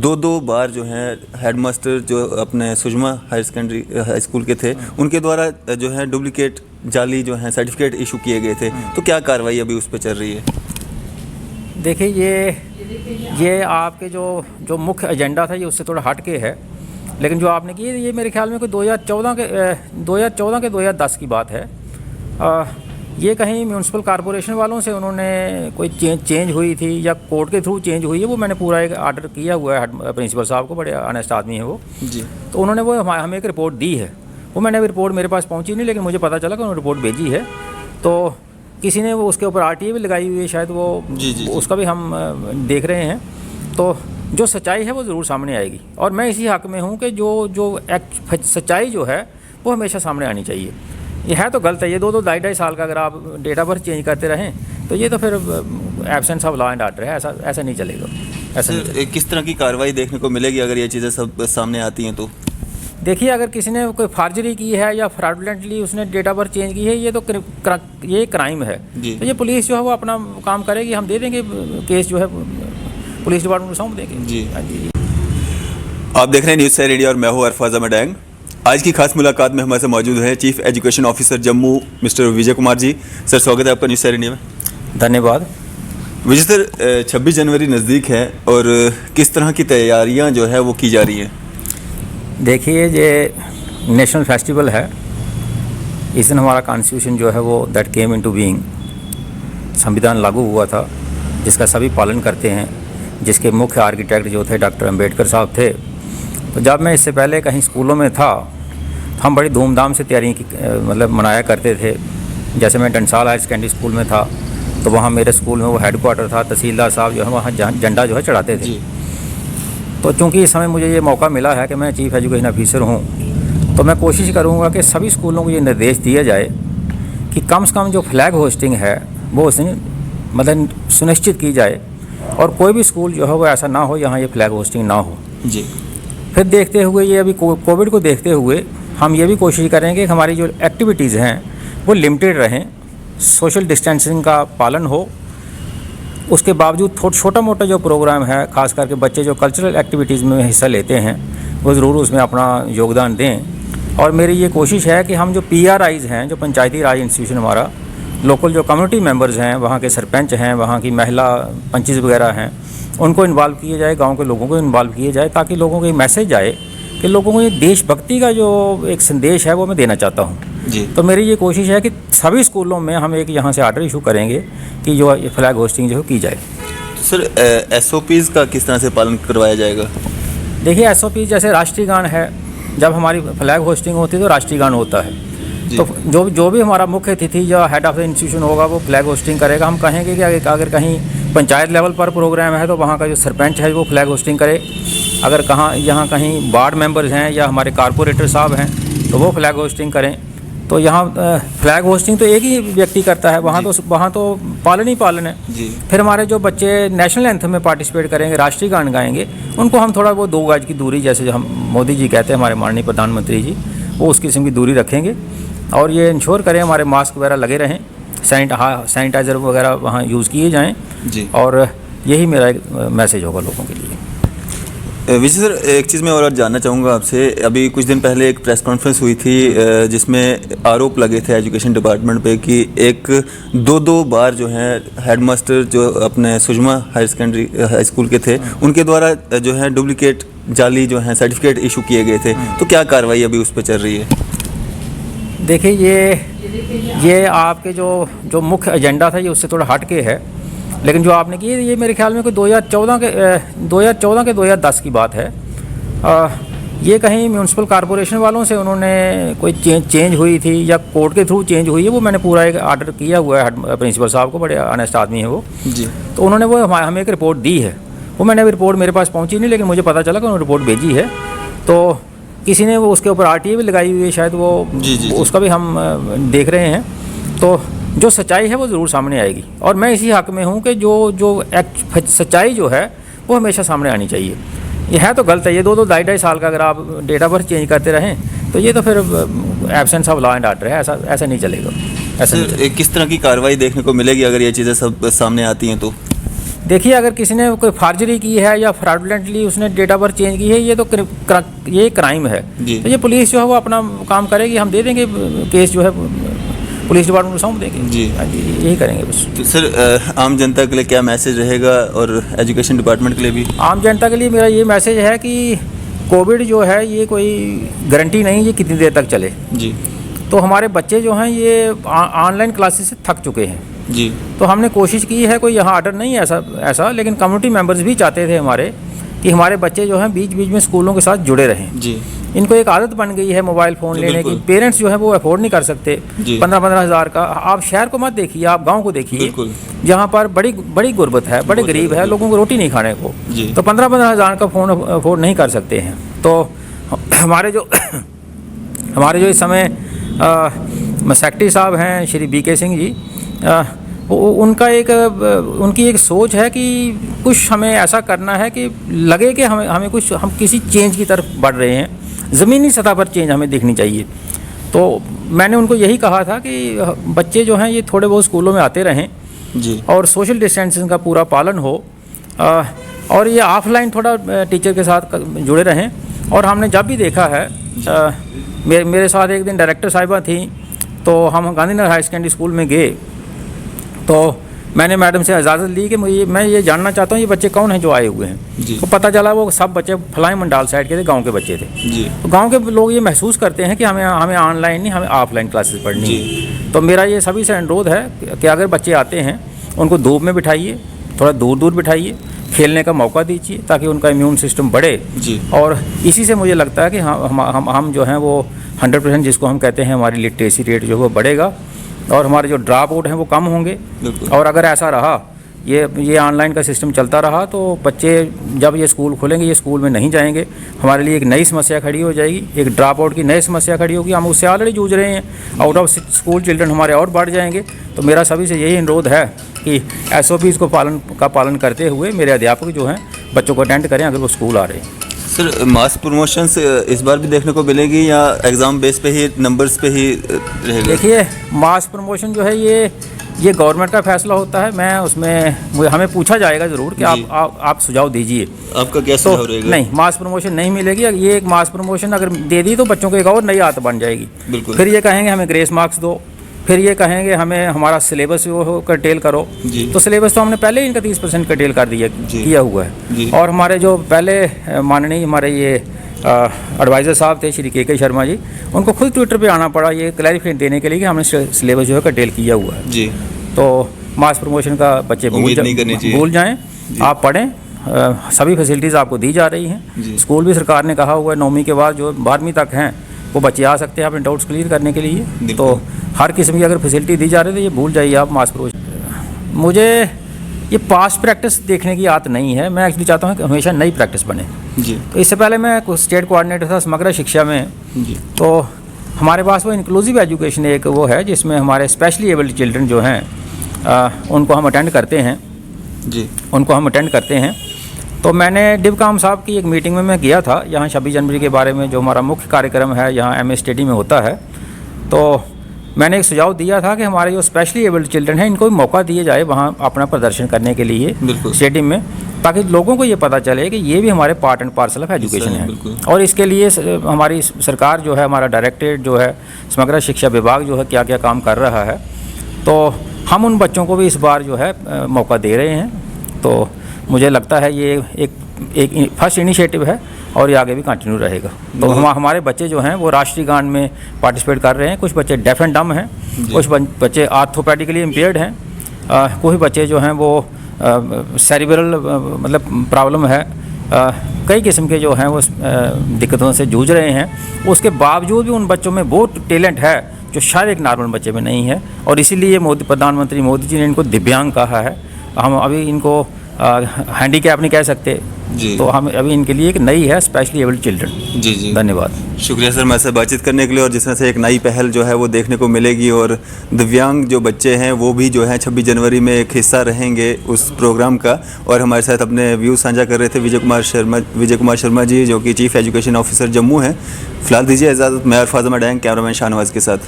दो बार जो है हेडमास्टर जो अपने Sushma higher secondary high school के थे उनके द्वारा जो है डुप्लीकेट जाली जो है सर्टिफिकेट इशू किए गए थे, तो क्या कार्रवाई अभी उस पर चल रही है? देखिए ये आपके जो मुख्य एजेंडा था ये उससे थोड़ा हट के है, लेकिन जो आपने की ये मेरे ख्याल में कोई 2014 के 2010 की बात है। ये कहीं म्यूनसिपल कॉरपोरेशन वालों से उन्होंने कोई चेंज हुई थी या कोर्ट के थ्रू चेंज हुई है, वो मैंने पूरा एक आर्डर किया हुआ है प्रिंसिपल साहब को, बड़े ऑनेस्ट आदमी है वो जी। तो उन्होंने वो हमें एक रिपोर्ट दी है, वो मैंने अभी रिपोर्ट मेरे पास पहुंची नहीं, लेकिन मुझे पता चला कि उन्होंने रिपोर्ट भेजी है। तो किसी ने वो उसके ऊपर RTA भी लगाई हुई है शायद, वो जी। उसका भी हम देख रहे हैं। तो जो सच्चाई है वो ज़रूर सामने आएगी, और मैं इसी हक़ में हूँ कि जो सच्चाई जो है वो हमेशा सामने आनी चाहिए। ये है तो गलत है, ये दो ढाई साल का अगर आप डेट ऑफ बर्थ चेंज करते रहें तो ये तो फिर absence of law and order है, ऐसा नहीं चलेगा। ऐसा नहीं चलेगा। किस तरह की कार्रवाई देखने को मिलेगी अगर ये चीज़ें सब सामने आती हैं तो? देखिए, अगर किसी ने कोई फार्जरी की है या फ्रॉडुलेंटली उसने डेट ऑफ बर्थ चेंज की है, ये तो ये क्राइम है। तो ये पुलिस जो है वो अपना काम करेगी, हम दे देंगे केस जो है पुलिस डिपार्टमेंट को सौंप देंगे। जी। आप देख रहे हैं न्यूज़ सैर इंडिया और मैं हूँ अरफाज मडैंग। आज की खास मुलाकात में हमारे साथ मौजूद है chief education officer Jammu mister Vijay Kumar ji. Sir, स्वागत है आपका न्यूज़ सैर इंडिया में। धन्यवाद। विजय सर, 26 जनवरी नज़दीक है और किस तरह की तैयारियां जो है वो की जा रही हैं? देखिए, ये नेशनल फेस्टिवल है, इस दिन हमारा कॉन्स्टिट्यूशन जो है वो दैट केम इनटू बीइंग, संविधान लागू हुआ था जिसका सभी पालन करते हैं, जिसके मुख्य आर्किटेक्ट जो थे डॉक्टर अंबेडकर साहब थे। तो जब मैं इससे पहले कहीं स्कूलों में था तो हम बड़ी धूमधाम से तैयारी की मतलब मनाया करते थे। जैसे मैं डंसाल हायर सेकेंडरी स्कूल में था तो वहाँ मेरे स्कूल में वो हेडक्वार्टर था, तहसीलदार साहब जो है वहाँ झंडा जो है चढ़ाते थे। तो चूँकि इस समय मुझे ये मौका मिला है कि मैं चीफ एजुकेशन ऑफिसर हूँ, तो मैं कोशिश करूँगा कि सभी स्कूलों को ये निर्देश दिया जाए कि कम से कम जो फ्लैग होस्टिंग है वो उसमें मतलब सुनिश्चित की जाए, और कोई भी स्कूल जो है वो ऐसा ना हो यहाँ ये फ्लैग होस्टिंग ना हो। जी। फिर देखते हुए ये अभी कोविड को देखते हुए हम ये भी कोशिश करेंगे कि हमारी जो एक्टिविटीज़ हैं वो लिमिटेड रहें, सोशल डिस्टेंसिंग का पालन हो। उसके बावजूद छोटा मोटा जो प्रोग्राम है, ख़ास करके बच्चे जो कल्चरल एक्टिविटीज़ में हिस्सा लेते हैं वो ज़रूर उसमें अपना योगदान दें। और मेरी ये कोशिश है कि हम जो PRIs हैं, जो पंचायती राज इंस्टीट्यूशन हमारा, लोकल जो कम्युनिटी मेंबर्स हैं, वहाँ के सरपंच हैं, वहाँ की महिला पंचेस वगैरह हैं, उनको इन्वॉल्व किया जाए, गांव के लोगों को इन्वॉल्व किया जाए, ताकि लोगों को ये मैसेज आए कि लोगों को ये देशभक्ति का जो एक संदेश है वो मैं देना चाहता हूँ। जी। तो मेरी ये कोशिश है कि सभी स्कूलों में हम एक यहाँ से आर्डर इशू करेंगे कि जो फ्लैग होस्टिंग जो की जाए। सर, SOPs का किस तरह से पालन करवाया जाएगा? देखिए, SOP जैसे राष्ट्रीय गान है, जब हमारी फ्लैग होस्टिंग होती है तो राष्ट्रीय गान होता है। तो जो भी हमारा मुख्य अतिथि या हेड ऑफ द इंस्टीट्यूशन होगा वो फ्लैग होस्टिंग करेगा। हम कहेंगे कि अगर कहीं पंचायत लेवल पर प्रोग्राम है तो वहाँ का जो सरपंच है वो फ्लैग होस्टिंग करे। अगर यहाँ कहीं वार्ड मेंबर्स हैं या हमारे कारपोरेटर साहब हैं तो वो फ्लैग होस्टिंग करें। तो यहाँ फ्लैग होस्टिंग तो एक ही व्यक्ति करता है, वहाँ तो पालन ही पालन है। जी। फिर हमारे जो बच्चे नेशनल एंथम में पार्टिसिपेट करेंगे, राष्ट्रीय गान गाएंगे, उनको हम थोड़ा वो 2 गज की दूरी, जैसे जो हम मोदी जी कहते हैं, हमारे माननीय प्रधानमंत्री जी, वो उस किस्म की दूरी रखेंगे। और ये इंश्योर करें हमारे मास्क वगैरह लगे रहें, सैनिटाइज़र वगैरह वहाँ यूज़ किए जाएँ। जी। और यही मेरा एक मैसेज होगा लोगों के लिए। विजय सर, एक चीज़ मैं और जानना चाहूँगा आपसे। अभी कुछ दिन पहले एक प्रेस कॉन्फ्रेंस हुई थी जिसमें आरोप लगे थे एजुकेशन डिपार्टमेंट पे कि एक दो बार जो है हेडमास्टर जो अपने Sushma higher secondary high school के थे उनके द्वारा जो है डुप्लीकेट जाली जो है सर्टिफिकेट इशू किए गए थे, तो क्या कार्रवाई अभी उस पर चल रही है? देखिए, ये आपके जो मुख्य एजेंडा था ये उससे थोड़ा हट के है, लेकिन जो आपने की ये मेरे ख्याल में कोई 2014 के 2010 की बात है। ये कहीं म्यूनसिपल कॉरपोरेशन वालों से उन्होंने कोई चेंज हुई थी या कोर्ट के थ्रू चेंज हुई है, वो मैंने पूरा एक आर्डर किया हुआ है प्रिंसिपल साहब को, बड़े ऑनेस्ट आदमी है वो जी। तो उन्होंने वो हमें एक रिपोर्ट दी है, वो मैंने अभी रिपोर्ट मेरे पास पहुंची नहीं, लेकिन मुझे पता चला कि उन्होंने रिपोर्ट भेजी है। तो किसी ने वो उसके ऊपर RTA भी लगाई हुई है शायद, वो जी। उसका भी हम देख रहे हैं। तो जो सच्चाई है वो ज़रूर सामने आएगी, और मैं इसी हक़ में हूँ कि जो सच्चाई जो है वो हमेशा सामने आनी चाहिए। ये है तो गलत है, ये दो ढाई साल का अगर आप डेट ऑफ बर्थ चेंज करते रहें तो ये तो फिर absence of law and order है, ऐसा नहीं चलेगा। ऐसा नहीं चलेगा। किस तरह की कार्रवाई देखने को मिलेगी अगर ये चीज़ें सब सामने आती हैं तो? देखिए, अगर किसी ने कोई फार्जरी की है या फ्रॉडुलेंटली उसने डेट ऑफ बर्थ चेंज की है, ये तो ये क्राइम है। जी। तो ये पुलिस जो है वो अपना काम करेगी, हम दे देंगे केस जो है पुलिस डिपार्टमेंट को सौंप देंगे। जी। हाँ जी, यही करेंगे बस। तो सर आम जनता के लिए क्या मैसेज रहेगा और एजुकेशन डिपार्टमेंट के लिए भी? आम जनता के लिए मेरा ये मैसेज है कि कोविड जो है ये कोई गारंटी नहीं है कितनी देर तक चले। जी। तो हमारे बच्चे जो हैं ये ऑनलाइन क्लासेस से थक चुके हैं। जी। तो हमने कोशिश की है, कोई यहाँ आर्डर नहीं है ऐसा, लेकिन कम्युनिटी मेंबर्स भी चाहते थे हमारे कि हमारे बच्चे जो हैं बीच बीच में स्कूलों के साथ जुड़े रहें। जी। इनको एक आदत बन गई है मोबाइल फ़ोन जी, लेने की। बिल्कुल। पेरेंट्स जो है वो अफोर्ड नहीं कर सकते 15-15 हज़ार का। आप शहर को मत देखिए, आप गांव को देखिए, बिल्कुल। जहाँ पर बड़ी गुर्बत है, बड़े गरीब है, लोगों को रोटी नहीं खाने को। जी। तो 15-15 हज़ार का फ़ोन अफोर्ड नहीं कर सकते हैं। तो हमारे जो इस समय सेक्रेटरी साहब हैं श्री BK सिंह जी, उनकी एक सोच है कि कुछ हमें ऐसा करना है कि लगे कि हम किसी चेंज की तरफ बढ़ रहे हैं, ज़मीनी सतह पर चेंज हमें देखनी चाहिए। तो मैंने उनको यही कहा था कि बच्चे जो हैं ये थोड़े बहुत स्कूलों में आते रहें। जी। और सोशल डिस्टेंसिंग का पूरा पालन हो, और ये ऑफलाइन थोड़ा टीचर के साथ जुड़े रहें। और हमने जब भी देखा है, मेरे साथ एक दिन डायरेक्टर साहिबा थी, तो हम गांधीनगर हाई सेकेंडरी स्कूल में गए, तो मैंने मैडम से इजाज़त ली कि मैं ये जानना चाहता हूँ ये बच्चे कौन हैं जो आए हुए हैं। जी। तो पता चला वो सब बच्चे फलाई मंडाल साइड के थे, गांव के बच्चे थे। जी। तो गांव के लोग ये महसूस करते हैं कि हमें ऑनलाइन नहीं, हमें ऑफलाइन क्लासेस पढ़नी है। तो मेरा ये सभी से अनुरोध है कि अगर बच्चे आते हैं उनको धूप में बिठाइए, थोड़ा दूर बिठाइए, खेलने का मौका दीजिए ताकि उनका इम्यून सिस्टम बढ़े। जी। और इसी से मुझे लगता है कि हम जो हैं वो 100% जिसको हम कहते हैं हमारी लिटरेसी रेट जो है वो बढ़ेगा और हमारे जो ड्रॉप आउट हैं वो कम होंगे। और अगर ऐसा रहा, ये ऑनलाइन का सिस्टम चलता रहा, तो बच्चे जब ये स्कूल खोलेंगे ये स्कूल में नहीं जाएंगे, हमारे लिए एक नई समस्या खड़ी हो जाएगी, एक ड्रॉप आउट की नई समस्या खड़ी होगी। हम उससे ऑलरेडी जूझ रहे हैं, आउट ऑफ स्कूल चिल्ड्रन हमारे और बढ़ जाएंगे। तो मेरा सभी से यही अनुरोध है कि SOPs को पालन करते हुए मेरे अध्यापक जो हैं बच्चों को अटेंड करें अगर वो स्कूल आ रहे हैं। सर मास प्रमोशंस इस बार भी देखने को मिलेगी या एग्ज़ाम बेस पे ही, नंबर्स पे ही रहेगा? देखिए, मास प्रमोशन जो है ये गवर्नमेंट का फैसला होता है। मैं उसमें हमें पूछा जाएगा ज़रूर कि आप सुझाव दीजिए। आपका क्या सुझाव रहेगा? नहीं, मास प्रमोशन नहीं मिलेगी। ये एक मास प्रमोशन अगर दे दी तो बच्चों को एक और नई आदत बन जाएगी। बिल्कुल। फिर ये कहेंगे हमें ग्रेस मार्क्स दो, फिर ये कहेंगे हमें हमारा सिलेबस वो कर्टेल करो। तो सिलेबस तो हमने पहले ही इनका 30% कर्टेल कर किया हुआ है। और हमारे जो पहले माननीय हमारे ये एडवाइज़र साहब थे श्री KK शर्मा जी, उनको खुद ट्विटर पे आना पड़ा ये क्लैरिफिकेशन देने के लिए कि हमने सिलेबस जो है कर्टेल किया हुआ है। जी। तो मास प्रमोशन का बच्चे भूल जाएं, आप पढ़ें, सभी फैसिलिटीज़ आपको दी जा रही हैं। स्कूल भी सरकार ने कहा हुआ है 9वीं के बाद जो 12वीं तक हैं वो बच्चे आ सकते हैं अपने डाउट्स क्लियर करने के लिए। तो हर किस्म की अगर फैसिलिटी दी जा रही है तो ये भूल जाइए आप मास प्रमोशन। मुझे ये पास्ट प्रैक्टिस देखने की आदत नहीं है, मैं एक्चुअली चाहता हूँ कि हमेशा नई प्रैक्टिस बने। जी। तो इससे पहले मैं स्टेट कोऑर्डिनेटर था समग्र शिक्षा में। जी। तो हमारे पास वो इंक्लूसिव एजुकेशन एक वो है जिसमें हमारे स्पेशली एबल्ड चिल्ड्रन जो हैं उनको हम अटेंड करते हैं। जी। उनको हम अटेंड करते हैं। तो मैंने डिवकाम साहब की एक मीटिंग में मैं गया था, यहाँ 26 जनवरी के बारे में जो हमारा मुख्य कार्यक्रम है यहाँ MS स्टेडियम में होता है। तो मैंने एक सुझाव दिया था कि हमारे जो स्पेशली एबल्ड चिल्ड्रन हैं इनको भी मौका दिया जाए वहाँ अपना प्रदर्शन करने के लिए स्टेडियम में, ताकि लोगों को ये पता चले कि ये भी हमारे part and parcel of education है। और इसके लिए हमारी सरकार जो है, हमारा डायरेक्टरेट जो है, समग्र शिक्षा विभाग जो है क्या क्या काम कर रहा है। तो हम उन बच्चों को भी इस बार जो है मौका दे रहे हैं। तो मुझे लगता है ये एक फर्स्ट इनिशिएटिव है और ये आगे भी कंटिन्यू रहेगा। तो हमारे बच्चे जो हैं वो राष्ट्रीय गान में पार्टिसिपेट कर रहे हैं। कुछ बच्चे डेफ एंड डम हैं, कुछ बच्चे आर्थोपेडिकली इम्पेयर्ड हैं, कुछ बच्चे जो हैं वो सेरिब्रल मतलब प्रॉब्लम है, कई किस्म के जो हैं वो दिक्कतों से जूझ रहे हैं। उसके बावजूद भी उन बच्चों में वो टैलेंट है जो शायद एक नॉर्मल बच्चे में नहीं है। और इसीलिए प्रधानमंत्री मोदी जी ने इनको दिव्यांग कहा है। हम अभी इनको हैंडीकैप नहीं कह सकते। जी। तो हम अभी इनके लिए एक नई है स्पेशली एबल्ड चिल्ड्रन। जी जी, धन्यवाद। शुक्रिया सर हमारे साथ बातचीत करने के लिए। और जिस तरह से एक नई पहल जो है वो देखने को मिलेगी और दिव्यांग जो बच्चे हैं वो भी जो है 26 जनवरी में एक हिस्सा रहेंगे उस प्रोग्राम का। और हमारे साथ अपने व्यूज़ साझा कर रहे थे विजय कुमार शर्मा जी जो कि चीफ एजुकेशन ऑफिसर जम्मू हैं। फिलहाल दीजिए इजाज़त। मैं अरफाज अहमद, कैमरामैन शाहनवाज के साथ।